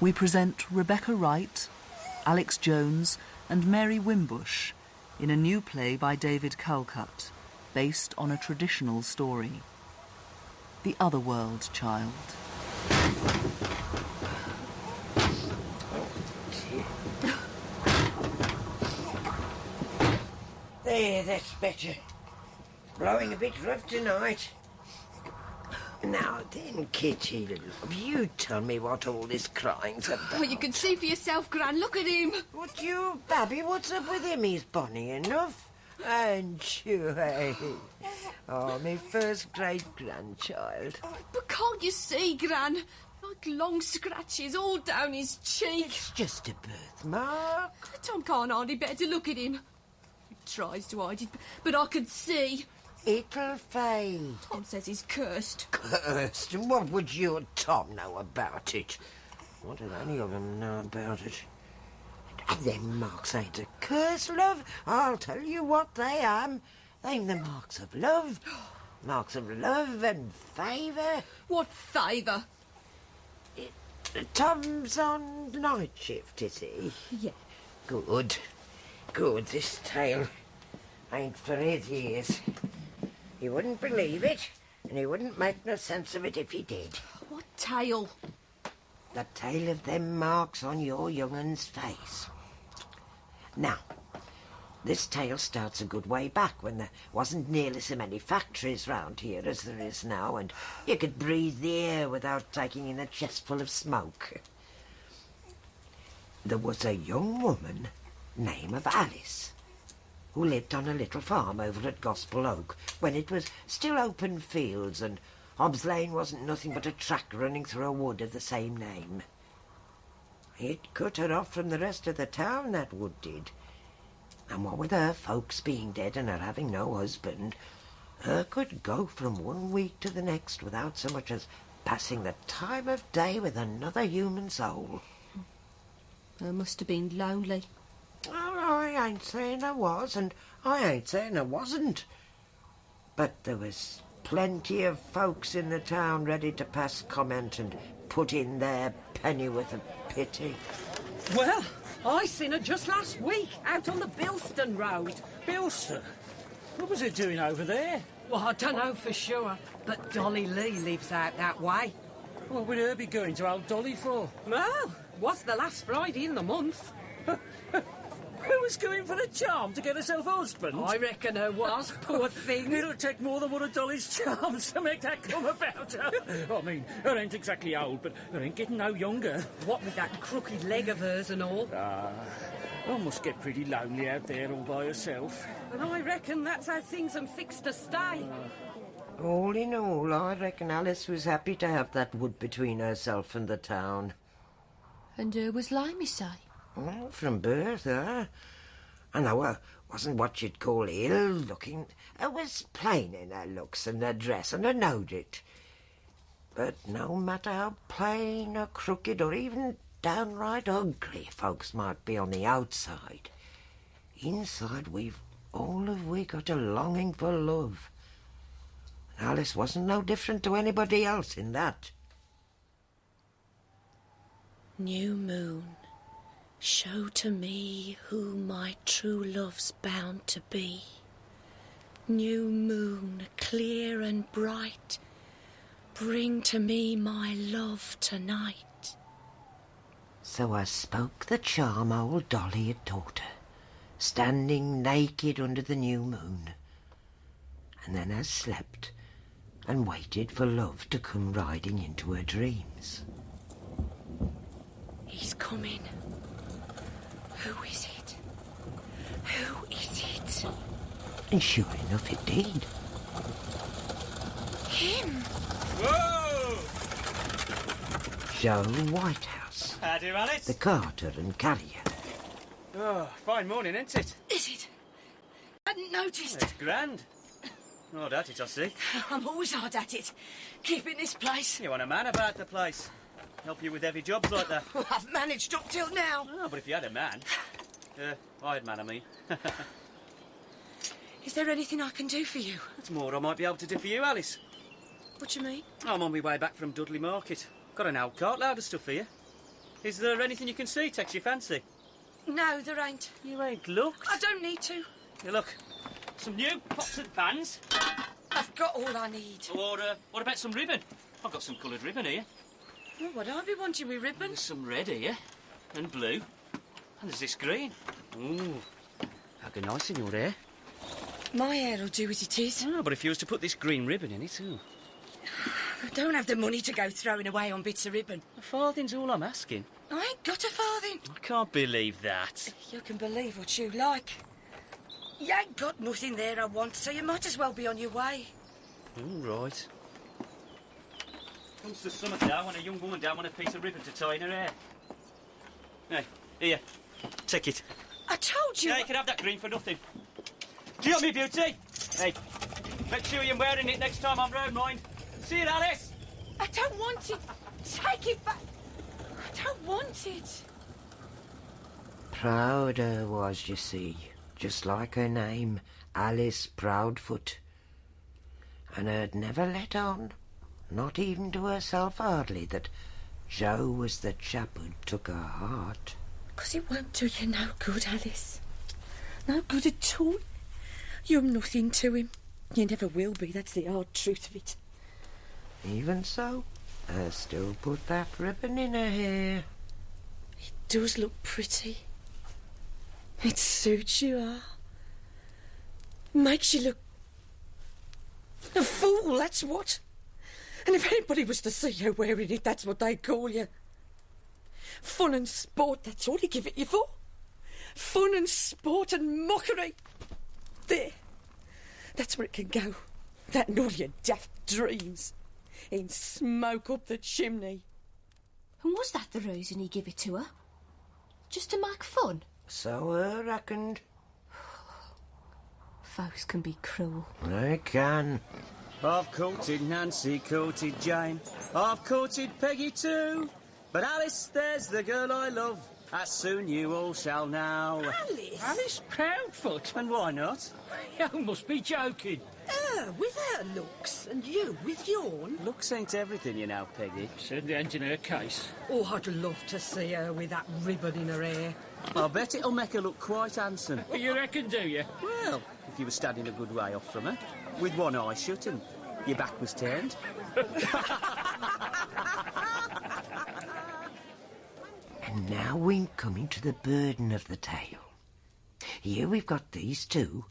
we present Rebecca Wright, Alex Jones and Mary Wimbush in a new play by David Calcutt, based on a traditional story. The Otherworld Child. There, that's better. Blowing a bit rough tonight. Now then, Kitty, love, you tell me what all this crying's about. Oh, you can see for yourself, Gran. Look at him. What you, Babby? What's up with him? He's bonny enough. And you, eh? Oh, my first great-grandchild. But can't you see, Gran? Like long scratches all down his cheek. It's just a birthmark. Tom can't hardly bear to look at him. He tries to hide it, but I can see. It'll fade. Tom says he's cursed. Cursed? And what would your Tom know about it? What do any of them know about it? And them marks ain't a curse, love. I'll tell you what they am. They'm the marks of love. Marks of love and favour. What favour? Tom's on night shift, is he? Yeah. Good. Good, this tale ain't for his ears. He wouldn't believe it, and he wouldn't make no sense of it if he did. What tale? The tale of them marks on your young un's face. Now, this tale starts a good way back when there wasn't nearly so many factories round here as there is now, and you could breathe the air without taking in a chestful of smoke. There was a young woman, name of Alice, who lived on a little farm over at Gospel Oak when it was still open fields and Hobbs Lane wasn't nothing but a track running through a wood of the same name. It cut her off from the rest of the town, that wood did. And what with her folks being dead and her having no husband, her could go from one week to the next without so much as passing the time of day with another human soul. Her must have been lonely. Oh, I ain't saying I was, and I ain't saying I wasn't. But there was plenty of folks in the town ready to pass comment and put in their pennyworth of pity. Well, I seen her just last week, out on the Bilston Road. Bilston? What was it doing over there? Well, I don't know for sure, but Dolly Lee lives out that way. What would her be going to old Dolly for? Well, was the last Friday in the month. Who was going for the charm to get herself a husband? I reckon her was, poor thing. It'll take more than one of Dolly's charms to make that come about her. I mean, her ain't exactly old, but her ain't getting no younger. What with that crooked leg of hers and all. One must get pretty lonely out there all by herself. And I reckon that's how things are fixed to stay. All in all, I reckon Alice was happy to have that wood between herself and the town. And her was lame, you say? Well, from birth, And though her wasn't what you'd call ill-looking, her was plain in her looks and her dress, and her knowed it. But no matter how plain or crooked or even downright ugly folks might be on the outside, inside we got a longing for love. Alice wasn't no different to anybody else in that. New moon, show to me who my true love's bound to be. New moon, clear and bright, bring to me my love tonight. So I spoke the charm old Dolly had taught her, standing naked under the new moon. And then I slept and waited for love to come riding into her dreams. He's coming. Who is it? Who is it? And sure enough it did. Him! Whoa! Joe Whitehouse. How do, Alice? The carter and carrier. Oh, fine morning, ain't it? Is it? Hadn't noticed. It's grand. Hard at it, I see. I'm always hard at it. Keeping this place. You want a man about the place. Help you with heavy jobs like that. Well, I've managed up till now. Oh, but if you had a man... I'd man, I mean. Is there anything I can do for you? That's more I might be able to do for you, Alice. What do you mean? I'm on my way back from Dudley Market. Got an old cart load of stuff here. Is there anything you can see takes your fancy? No, there ain't. You ain't looked. I don't need to. Here, look. Some new pots and pans. I've got all I need. Or, what about some ribbon? I've got some coloured ribbon here. Well, would I be wanting me ribbon? There's some red here, and blue, and there's this green. Ooh, that'd be nice in your hair. My hair'll do as it is. Oh, but if you was to put this green ribbon in it, too. I don't have the money to go throwing away on bits of ribbon. A farthing's all I'm asking. I ain't got a farthing. I can't believe that. You can believe what you like. You ain't got nothing there I want, so you might as well be on your way. All right. Comes to summer now when a young woman don't want a piece of ribbon to tie in her hair. Hey, here, take it. I told you... Yeah, you can have that green for nothing. Do you want me, beauty? Hey, make sure you're wearing it next time I'm round, mind. See you, Alice. I don't want it. Take it back. I don't want it. Proud her was, you see, just like her name, Alice Proudfoot. And her'd never let on, not even to herself hardly, that Joe was the chap who took her heart. 'Cause it won't do you no good, Alice. No good at all. You're nothing to him. You never will be, that's the hard truth of it. Even so, her still put that ribbon in her hair. It does look pretty. It suits you, makes you look a fool, that's what. And if anybody was to see you wearing it, that's what they'd call you. Fun and sport, that's all you give it you for. Fun and sport and mockery. There. That's where it can go. That and all your daft dreams. In smoke up the chimney. And was that the reason he gave it to her? Just to make fun? So her reckoned. Folks can be cruel. They can. I've courted Nancy, courted Jane. I've courted Peggy too. But Alice, there's the girl I love. As soon you all shall know. Alice? Alice Proudfoot? And why not? You must be joking. Her with her looks, and you with yourn. Looks ain't everything, you know, Peggy. Certainly ain't in her case. Oh, I'd love to see her with that ribbon in her hair. I bet it'll make her look quite handsome. You reckon, do you? Well, if you were standing a good way off from her, with one eye shut and your back was turned. And now we're coming to the burden of the tale. Here we've got these two,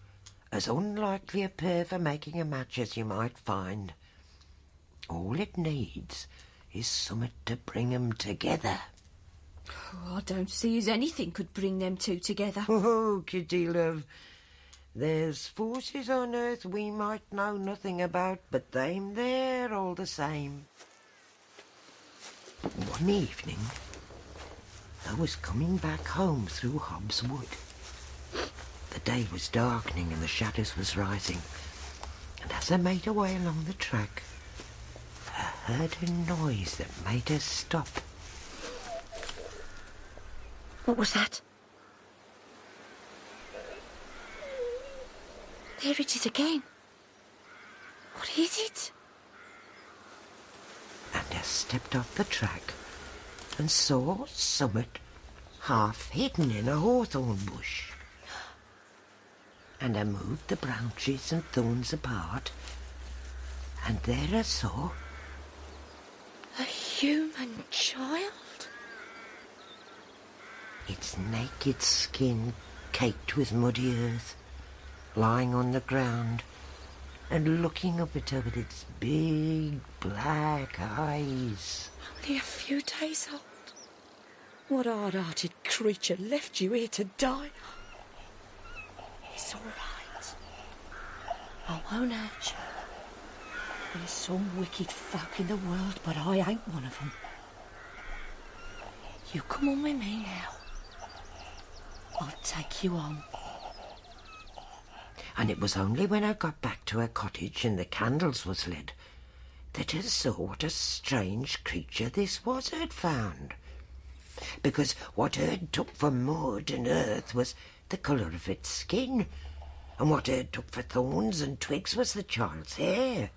as unlikely a pair for making a match as you might find. All it needs is summat to bring 'em together. Oh, I don't see as anything could bring them two together. Oh, Kitty, love, there's forces on earth we might know nothing about, but they'm there all the same. One evening, I was coming back home through Hobbs Wood. The day was darkening and the shadows was rising, and as I made away along the track, I heard a noise that made us stop. What was that? There it is again. What is it? And I stepped off the track and saw summat half hidden in a hawthorn bush. And I moved the branches and thorns apart, and there I saw A human child? its naked skin caked with muddy earth, lying on the ground and looking up at her with its big black eyes. Only a few days old. What hard-hearted creature left you here to die? It's all right. I won't hurt you. There's some wicked folk in the world, but I ain't one of them. You come on with me now. I'll take you on. And it was only when I got back to her cottage and the candles was lit that I saw what a strange creature this was I'd found. Because what I'd took for mud and earth was the colour of its skin, and what I'd took for thorns and twigs was the child's hair.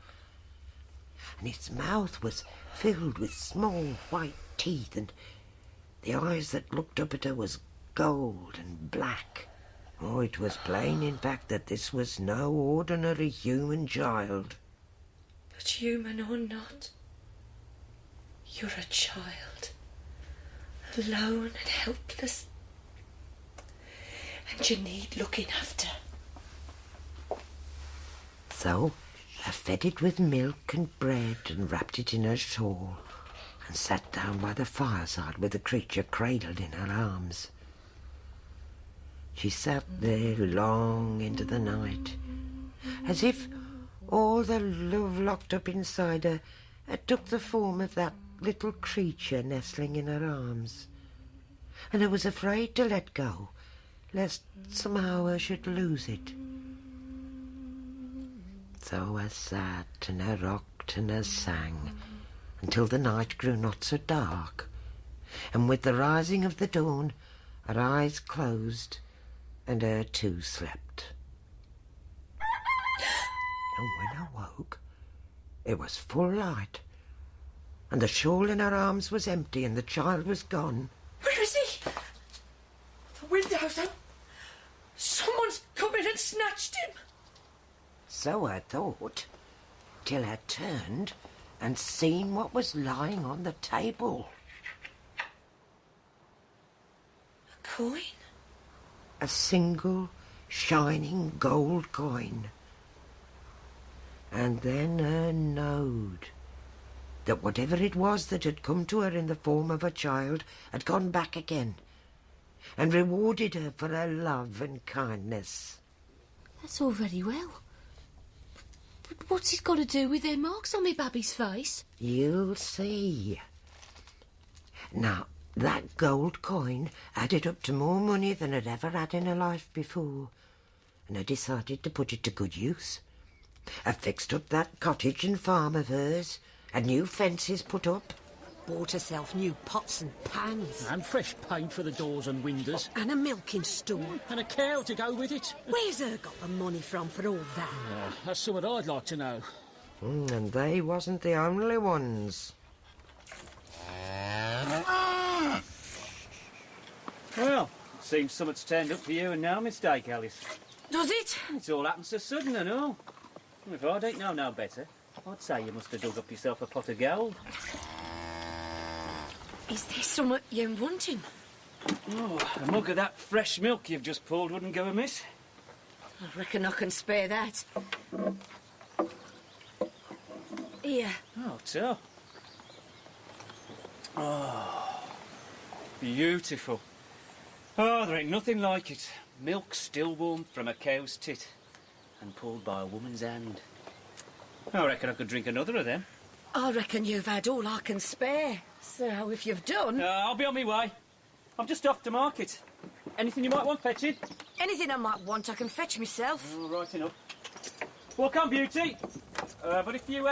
And its mouth was filled with small white teeth, and The eyes that looked up at her was gold and black. Oh, it was plain, in fact, that this was no ordinary human child. But human or not, you're a child, alone and helpless, and you need looking after. So I fed it with milk and bread and wrapped it in her shawl and sat down by the fireside with the creature cradled in her arms. She sat there long into the night, as if all the love locked up inside her had took the form of that little creature nestling in her arms. And I was afraid to let go, lest somehow I should lose it. So I sat and I rocked and I sang until the night grew not so dark, and with the rising of the dawn her eyes closed and her too slept. And when I woke, it was full light, and the shawl in her arms was empty and the child was gone. Where is he? The window's up. Someone's come in and snatched him. So I thought, till I turned and seen what was lying on the table. A coin? A single shining gold coin. And then I knowed that whatever it was that had come to her in the form of a child had gone back again and rewarded her for her love and kindness. That's all very well. But what's it got to do with them marks on me baby's face? You'll see. Now, that gold coin added up to more money than I'd ever had in her life before, and I decided to put it to good use. I fixed up that cottage and farm of hers, had new fences put up. Bought herself new pots and pans. And fresh paint for the doors and windows. And a milking stool. And a cow to go with it. Where's her got the money from for all that? That's something I'd like to know. And they wasn't the only ones. Well, seems something's turned up for you and no mistake, Alice. Does it? It's all happened so sudden and all. If I don't know no better, I'd say you must have dug up yourself a pot of gold. Is there something you're wanting? Oh, a mug of that fresh milk you've just poured wouldn't go amiss. I reckon I can spare that. Here. Oh, so. Oh, beautiful. Oh, there ain't nothing like it. Milk still warm from a cow's tit and pulled by a woman's hand. I reckon I could drink another of them. I reckon you've had all I can spare. So if you've done... I'll be on my way. I'm just off to market. Anything you might want fetching? Anything I might want, I can fetch myself. Oh, right enough. Walk on, beauty. But if you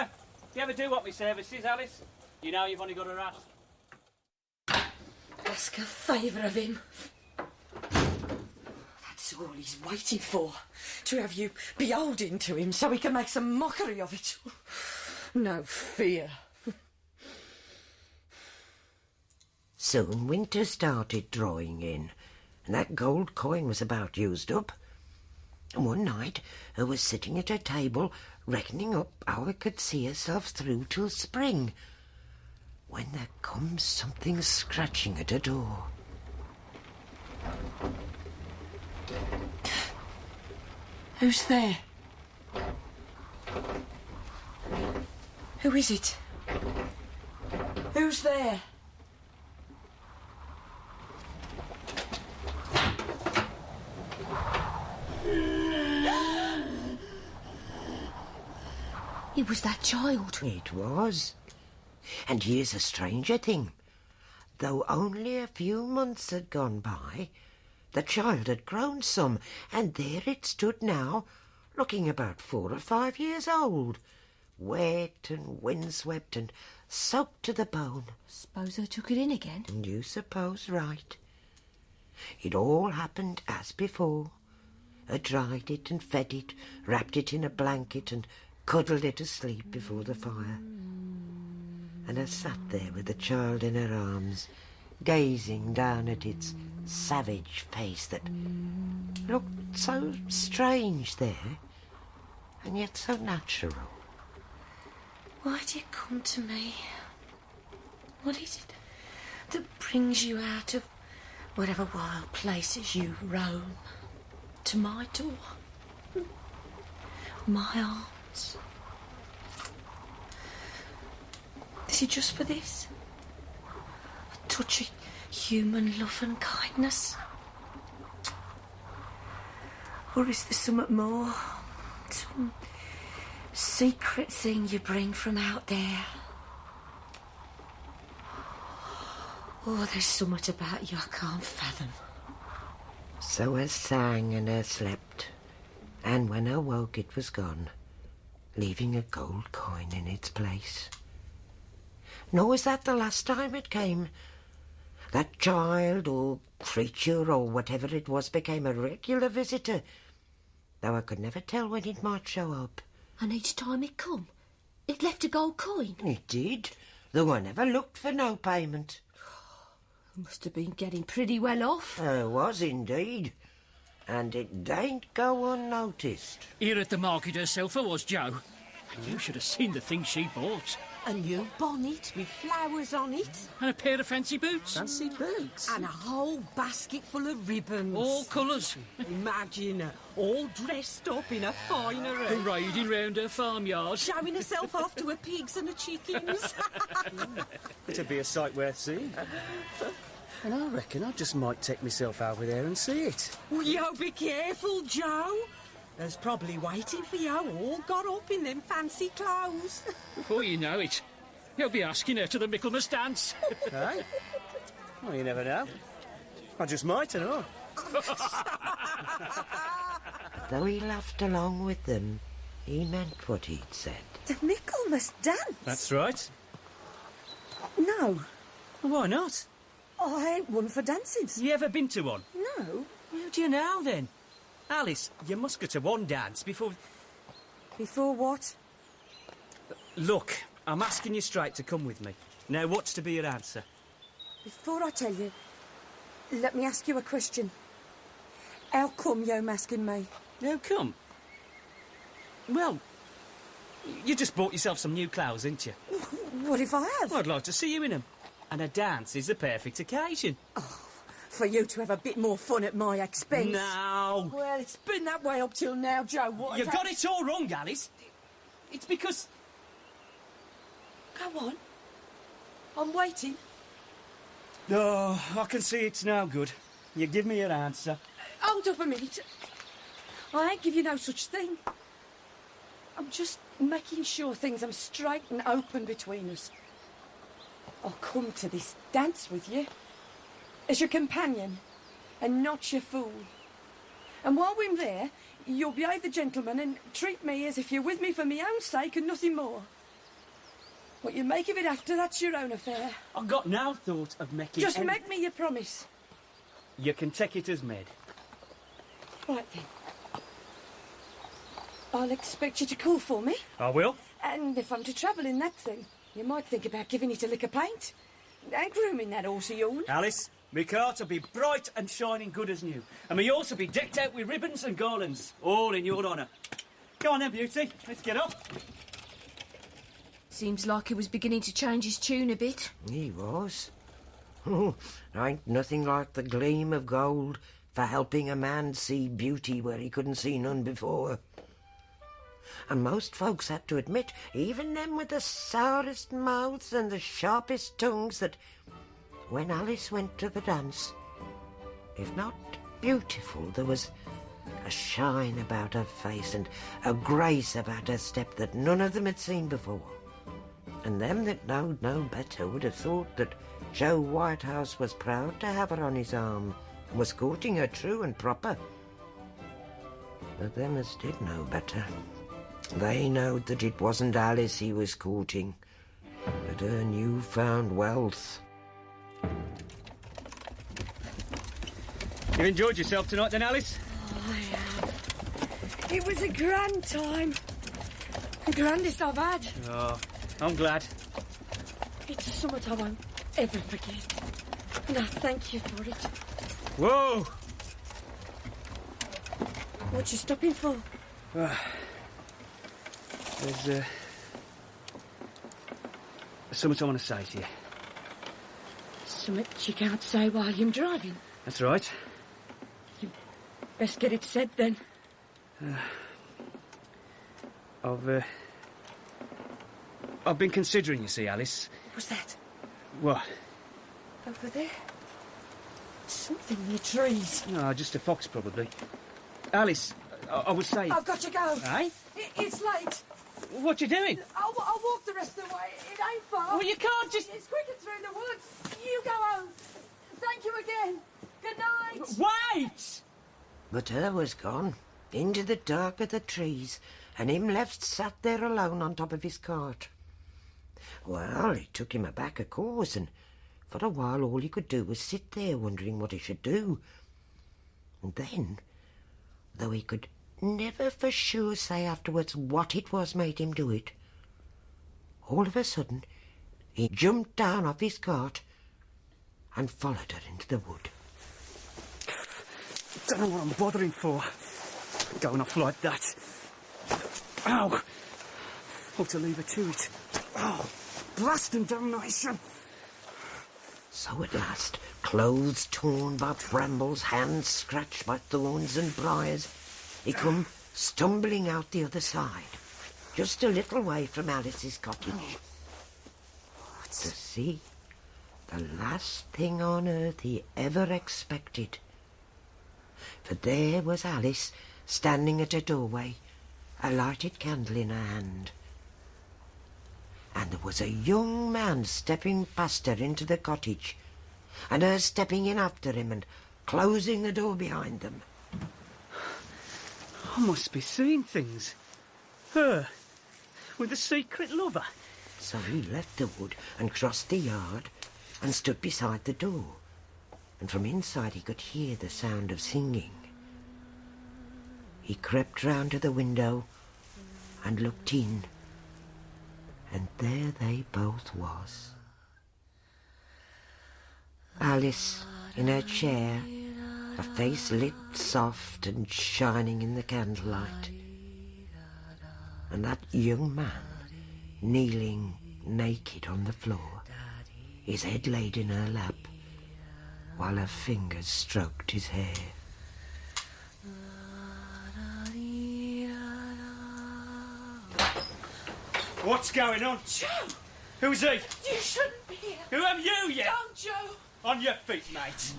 ever do want me services, Alice, you know you've only got to ask. Ask a favour of him. That's all he's waiting for. To have you beholden to him so he can make some mockery of it. No fear. Soon winter started drawing in, and that gold coin was about used up. And one night I was sitting at her table, reckoning up how I could see herself through till spring, when there comes something scratching at her door. Who's there? Who is it? Who's there? It was that child. It was. And here's a stranger thing. Though only a few months had gone by, the child had grown some, and there it stood now, looking about 4 or 5 years old, wet and windswept and soaked to the bone. Suppose I took it in again. And you suppose right. It all happened as before. I dried it and fed it, wrapped it in a blanket and cuddled it asleep before the fire. And I sat there with the child in her arms, gazing down at its savage face that looked so strange there, and yet so natural. Why do you come to me? What is it that brings you out of whatever wild places you roam to my door, my arms? Is it just for this? A touch of human love and kindness? Or is there something more? Some secret thing you bring from out there? Oh, there's something about you I can't fathom. So her sang and her slept, and when her woke it was gone, leaving a gold coin in its place. Nor was that the last time it came. That child or creature or whatever it was became a regular visitor, though I could never tell when it might show up. And each time it come, it left a gold coin? It did, though I never looked for no payment. Must have been getting pretty well off. Was indeed. And it dain't go unnoticed. Here at the market herself I was, Joe. And you should have seen the things she bought. A new bonnet with flowers on it. And a pair of fancy boots. Fancy boots? And a whole basket full of ribbons. All colours. Imagine her, all dressed up in a finery. Riding round her farmyard. Showing herself off to her pigs and her chickens. It'd be a sight worth seeing. And I reckon I just might take myself over there and see it. Well, you be careful, Joe. There's probably waiting for you, all got up in them fancy clothes. Before you know it, you'll be asking her to the Michaelmas dance. Eh? Well, you never know. I just might, and all. Though he laughed along with them, he meant what he'd said. The Michaelmas dance? That's right. No, Well, why not? I ain't one for dances. You ever been to one? No. How do you know, then? Alice, you must go to one dance before... Before what? Look, I'm asking you straight to come with me. Now, what's to be your answer? Before I tell you, let me ask you a question. How come you're asking me? How come? Well, you just bought yourself some new clothes, didn't you? What if I have? Well, I'd like to see you in them. And a dance is the perfect occasion. For you to have a bit more fun at my expense. No. Well, it's been that way up till now, Joe. What You got it all wrong, Alice. It's because... Go on. I'm waiting. Oh, I can see it's no good. You give me your answer. Hold up a minute. I ain't give you no such thing. I'm just making sure things are straight and open between us. I'll come to this dance with you as your companion and not your fool. And while we're there, you'll behave the gentleman and treat me as if you're with me for my own sake and nothing more. What you make of it after, that's your own affair. I've got no thought of making Just make me your promise. You can take it as made. Right then. I'll expect you to call for me. I will. And if I'm to travel in that thing, you might think about giving it a lick of paint. And grooming that horse of yours. Alice, my cart will be bright and shining good as new. And my horse will be decked out with ribbons and garlands, all in your honour. Go on then, beauty. Let's get up. Seems like he was beginning to change his tune a bit. He was. Oh, ain't nothing like the gleam of gold for helping a man see beauty where he couldn't see none before. And most folks had to admit, even them with the sourest mouths and the sharpest tongues, that when Alice went to the dance, if not beautiful, there was a shine about her face and a grace about her step that none of them had seen before. And them that knowed no better would have thought that Joe Whitehouse was proud to have her on his arm and was courting her true and proper. But them as did know better, they knowed that it wasn't Alice he was courting, but her new-found wealth. You've enjoyed yourself tonight then, Alice? I have. It was a grand time. The grandest I've had. Oh, I'm glad. It's something I won't ever forget. And I thank you for it. Whoa! What you stopping for? There's something I want to say to you. Something you can't say while you're driving. That's right. Best get it said then. I've been considering, you see, Alice. What's that? What? Over there? Something in the trees. No, just a fox, probably. Alice, I was saying... I've got to go. Eh? It's late. What you doing? I'll walk the rest of the way. It ain't far. Well, you can't just... It's quicker through the woods. You go home. Thank you again. Good night. Wait! But her was gone, into the dark of the trees, and him left sat there alone on top of his cart. Well, it took him aback, of course, and for a while all he could do was sit there wondering what he should do. And then, though he could never for sure say afterwards what it was made him do it, all of a sudden he jumped down off his cart and followed her into the wood. Don't know what I'm bothering for. Going off like that. Ow! Ought to leave her to it. Oh, blast and damnation! So at last, clothes torn by brambles, hands scratched by thorns and briars, he come stumbling out the other side, just a little way from Alice's cottage. To see the last thing on earth he ever expected. For there was Alice, standing at her doorway, a lighted candle in her hand. And there was a young man stepping past her into the cottage, and her stepping in after him and closing the door behind them. I must be seeing things. Her, with a secret lover. So he left the wood and crossed the yard and stood beside the door. And from inside he could hear the sound of singing. He crept round to the window and looked in. And there they both was. Alice in her chair, her face lit soft and shining in the candlelight. And that young man kneeling naked on the floor, his head laid in her lap, while her fingers stroked his hair. What's going on? Joe! Who's he? You shouldn't be here. Who am you, you? Don't, Joe! On your feet, mate.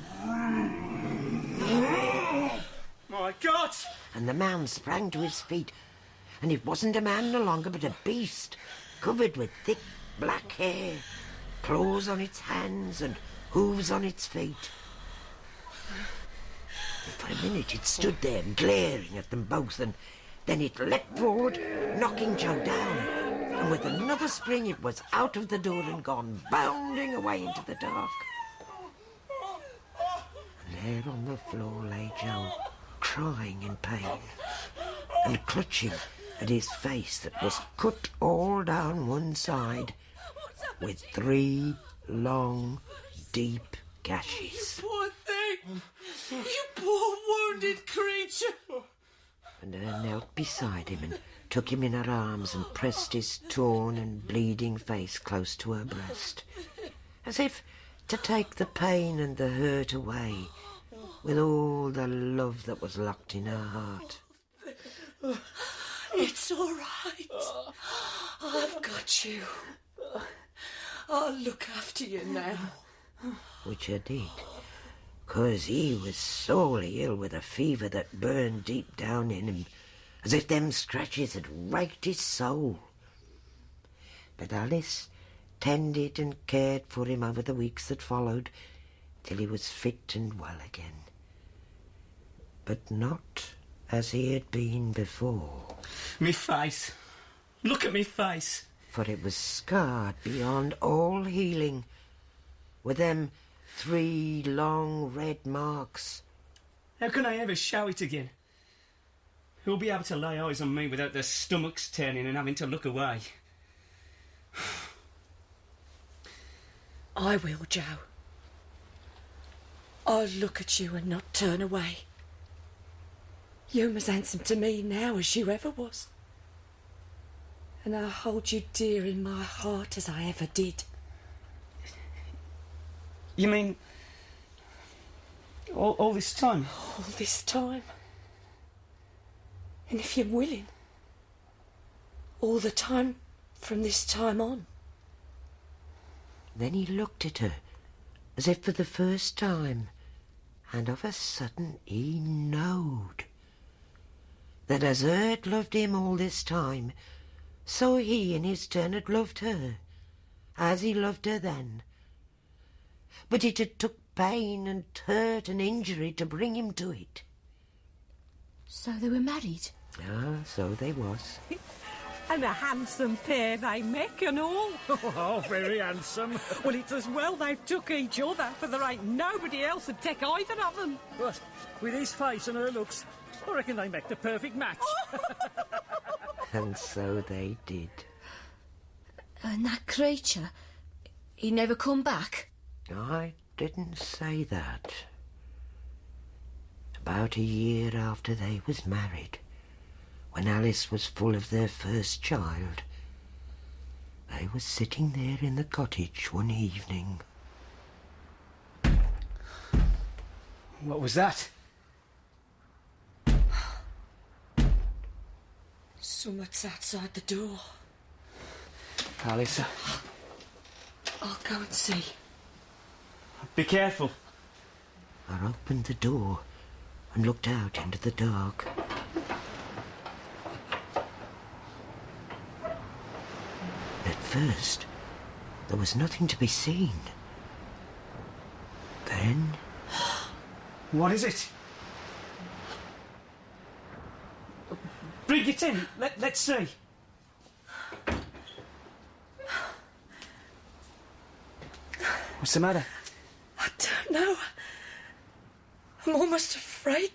My God! And the man sprang to his feet, and it wasn't a man no longer but a beast, covered with thick black hair, claws on its hands and hooves on its feet. And for a minute it stood there glaring at them both, and then it leapt forward, knocking Joe down, and with another spring it was out of the door and gone bounding away into the dark. And there on the floor lay Joe, crying in pain and clutching at his face that was cut all down one side with 3 long, deep gashes. Poor thing! You poor wounded creature! And her knelt beside him and took him in her arms and pressed his torn and bleeding face close to her breast, as if to take the pain and the hurt away with all the love that was locked in her heart. It's all right. I've got you. I'll look after you now. Which I did, 'cause he was sorely ill with a fever that burned deep down in him, as if them scratches had raked his soul. But Alice tended and cared for him over the weeks that followed, till he was fit and well again. But not as he had been before. Me face. Look at me face. For it was scarred beyond all healing, with them 3 long red marks. How can I ever show it again? Who'll be able to lay eyes on me without their stomachs turning and having to look away? I will, Joe. I'll look at you and not turn away. You're as handsome to me now as you ever was. And I'll hold you dear in my heart as I ever did. You mean... all this time? All this time. And if you're willing, all the time from this time on. Then he looked at her, as if for the first time, and of a sudden he knowed that as her had loved him all this time, so he in his turn had loved her, as he loved her then. But it had took pain and hurt and injury to bring him to it. So they were married? Ah, so they was. And a handsome pair they make and all. Oh, very handsome. Well, it's as well they've took each other, for there ain't nobody else would take either of them. But with his face and her looks, I reckon they make the perfect match. And so they did. And that creature, he never come back? I didn't say that. About a year after they was married, when Alice was full of their first child, they was sitting there in the cottage one evening. What was that? Someone's outside the door. Alice, I'll go and see. be careful. I opened the door and looked out into the dark. At first, there was nothing to be seen. Then... What is it? Bring it in. Let's see. What's the matter? I don't know. I'm almost afraid.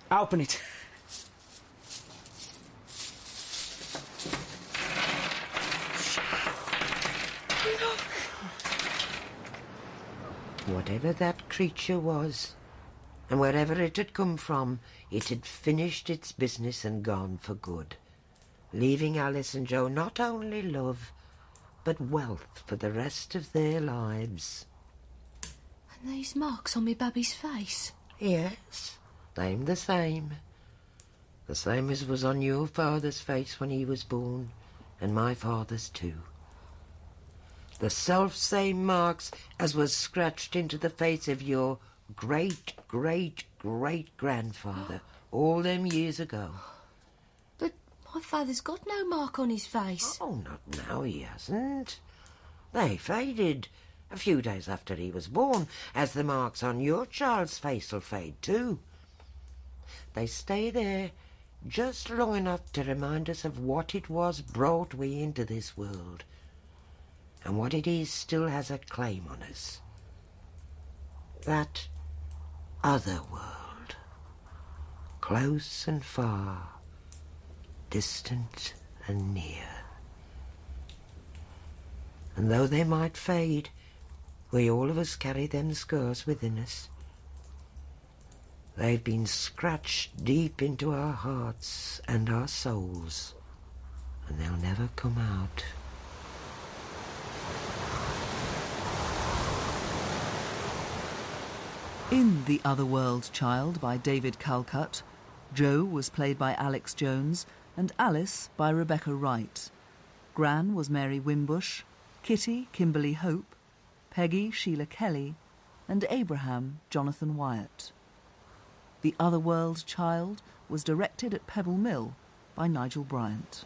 Open it. Whatever that creature was, and wherever it had come from, it had finished its business and gone for good, leaving Alice and Joe not only love, but wealth for the rest of their lives. And these marks on me baby's face? Yes, they'm the same. The same as was on your father's face when he was born, and my father's too. The self-same marks as was scratched into the face of your great-great-great-grandfather all them years ago. But my father's got no mark on his face. Oh, not now he hasn't. They faded a few days after he was born, as the marks on your child's face'll fade too. They stay there just long enough to remind us of what it was brought we into this world, and what it is still has a claim on us. That other world, close and far, distant and near. And though they might fade, we all of us carry them scars within us. They've been scratched deep into our hearts and our souls, and they'll never come out. In The Otherworld Child by David Calcutt, Joe was played by Alex Jones and Alice by Rebecca Wright. Gran was Mary Wimbush, Kitty Kimberly Hope, Peggy Sheila Kelly, and Abraham Jonathan Wyatt. The Otherworld Child was directed at Pebble Mill by Nigel Bryant.